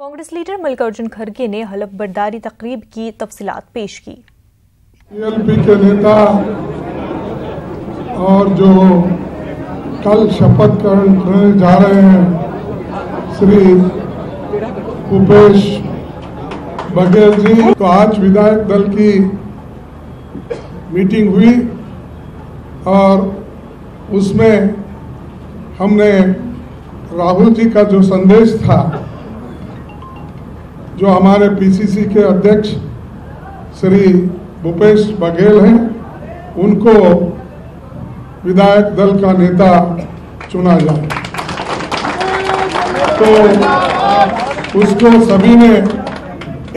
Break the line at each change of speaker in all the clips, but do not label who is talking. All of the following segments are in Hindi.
कांग्रेस लीडर मल्लिकार्जुन खड़गे ने हलफ बर्दारी तकरीब की तफसीलात पेश की।
पीएलपी के नेता और जो कल शपथ करने जा रहे हैं श्री भूपेश बघेल जी, तो आज विधायक दल की मीटिंग हुई और उसमें हमने राहुल जी का जो संदेश था, जो हमारे पीसीसी के अध्यक्ष श्री भूपेश बघेल हैं, उनको विधायक दल का नेता चुना जाए। तो उसको सभी ने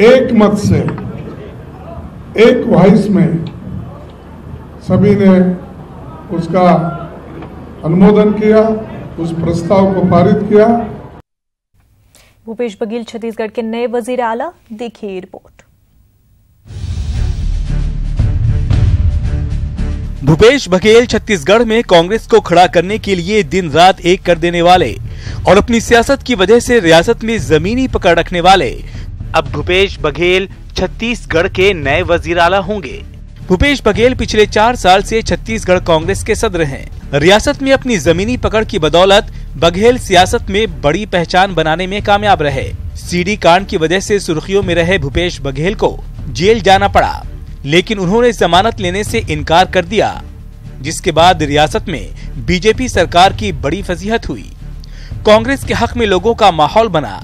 एक मत से, एक वॉइस में सभी ने उसका अनुमोदन किया, उस प्रस्ताव को पारित किया।
भूपेश बघेल छत्तीसगढ़ के नए वजीर आला, देखिए रिपोर्ट।
भूपेश बघेल छत्तीसगढ़ में कांग्रेस को खड़ा करने के लिए दिन रात एक कर देने वाले और अपनी सियासत की वजह से रियासत में जमीनी पकड़ रखने वाले अब भूपेश बघेल छत्तीसगढ़ के नए वजीर आला होंगे। भूपेश बघेल पिछले 4 साल से छत्तीसगढ़ कांग्रेस के सदर हैं। रियासत में अपनी जमीनी पकड़ की बदौलत बघेल सियासत में बड़ी पहचान बनाने में कामयाब रहे। सीडी कांड की वजह से सुर्खियों में रहे भूपेश बघेल को जेल जाना पड़ा, लेकिन उन्होंने जमानत लेने से इनकार कर दिया, जिसके बाद रियासत में बीजेपी सरकार की बड़ी फजीहत हुई। कांग्रेस के हक में लोगों का माहौल बना।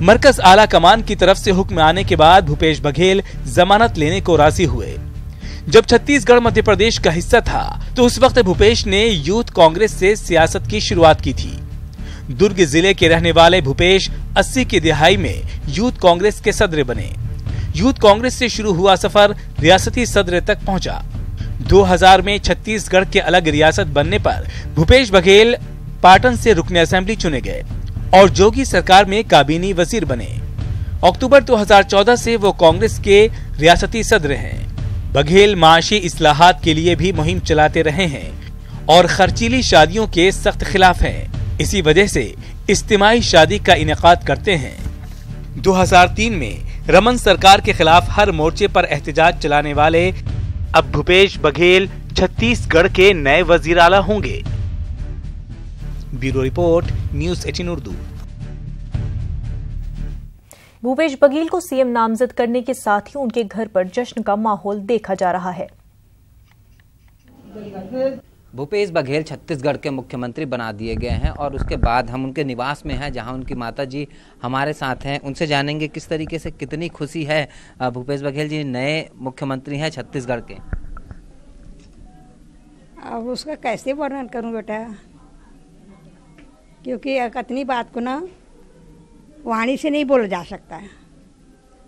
मरकज आला कमान की तरफ से हुक्म आने के बाद भूपेश बघेल जमानत लेने को राजी हुए। जब छत्तीसगढ़ मध्य प्रदेश का हिस्सा था तो उस वक्त भूपेश ने यूथ कांग्रेस से सियासत की शुरुआत की थी। दुर्ग जिले के रहने वाले भूपेश 80 की दिहाई में यूथ कांग्रेस के सदर बने। यूथ कांग्रेस से शुरू हुआ सफर रियासती सदर तक पहुंचा। 2000 में छत्तीसगढ़ के अलग रियासत बनने पर भूपेश बघेल पाटन से रुकने असेंबली चुने गए और जोगी सरकार में काबीनी वजीर बने। अक्टूबर 2014 से वो कांग्रेस के रियासती सदर हैं। बघेल माशी इस्लाहात के लिए भी मुहिम चलाते रहे हैं और खर्चीली शादियों के सख्त खिलाफ हैं। इसी वजह से इज्तिमाई शादी का इनेकाद करते हैं। 2003 में रमन सरकार के खिलाफ हर मोर्चे पर एहतजाज चलाने वाले अब भूपेश बघेल छत्तीसगढ़ के नए वजीर आला होंगे। Bureau report, news 18 Urdu.
Bhupesh Baghel को सीएम नामजद करने के साथ ही उनके घर पर जश्न का माहौल देखा जा रहा है।
भूपेश बघेल छत्तीसगढ़ के मुख्यमंत्री बना दिए गए हैं और उसके बाद हम उनके निवास में हैं, जहां उनकी माताजी हमारे साथ हैं। उनसे जानेंगे किस तरीके से, कितनी खुशी है भूपेश बघेल जी नए मुख्यमंत्री हैं छत्तीसगढ़ के।
अब उसका कैसे वर्णन करूं बेटा, क्योंकि कितनी बात को ना वाणी से नहीं बोला जा सकता है।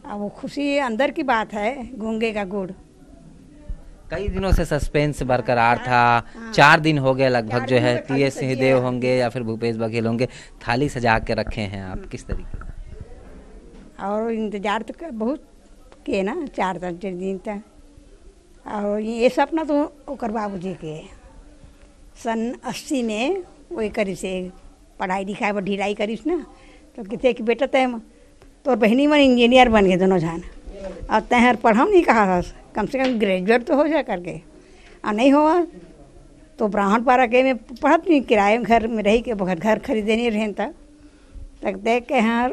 अब वो खुशी अंदर की बात है, गूंगे का गुड़।
कई दिनों से सस्पेंस बरकरार था। 4 दिन हो गए लगभग जो है टीएस सिंहदेव होंगे या फिर भूपेश बघेल होंगे, थाली सजा के रखे हैं आप, किस तरीके?
और इंतजार तो बहुत किए ना, 4 दिन तक। और ये सपना तो ओकर बाबूजी के सन 80 में वही करी से पढ़ाई लिखाई पर ढिलाई करीस ना, तो कहते कि बेटा तय तोर बहनी मन इंजीनियर बन गए दोनों जान, और तैयार पढ़ाओ नहीं कहा था, कम से कम ग्रेजुएट तो हो जा करके। और नहीं हुआ तो ब्राह्मण पारा के में पढ़त नहीं, किराए में घर में रही के घर खरीदे नहीं रहें तक देख के यहाँ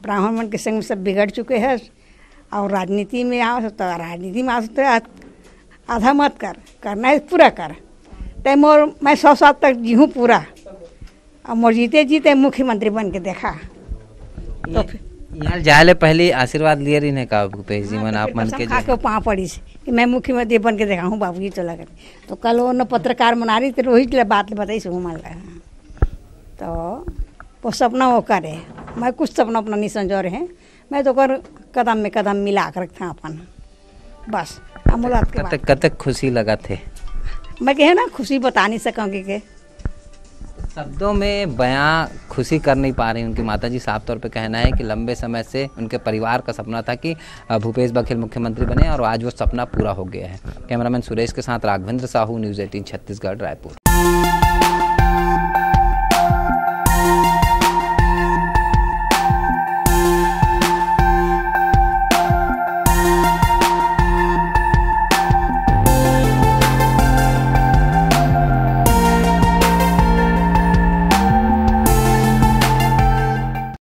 ब्राह्मण मन के संग सब बिगड़ चुके हैं। और राजनीति में आओ तो राजनीति में आओ तो आधा मत करना है पूरा कर। तय मोर मैं 100 साल तक जीहूँ पूरा, और मोर जीते मुख्यमंत्री बन के देखा। तो
यहाँ जाए पहले आशीर्वाद लिए रही ने कहा भूपेश जी मन आप मन के
पाँव पड़ी से कि मैं मुख्यमंत्री बन के देखा हूँ बाबूजी चला कर। तो कल वो न पत्रकार मना रही थी, रोहित बात बताई से मन लगा। तो वो सपना वो करे, मैं कुछ सपना अपना नहीं संजो रहे हैं, मैं तो कर कदम में कदम मिला कर रखता अपन बस।
कतक खुशी लगा थे,
मैं कहे ना खुशी बता नहीं सकूँगी के
शब्दों में बयां खुशी कर नहीं पा रही। उनकी माताजी साफ तौर पे कहना है कि लंबे समय से उनके परिवार का सपना था कि भूपेश बघेल मुख्यमंत्री बने और आज वो सपना पूरा हो गया है। कैमरामैन सुरेश के साथ राघवेंद्र साहू, न्यूज़ 18 छत्तीसगढ़, रायपुर।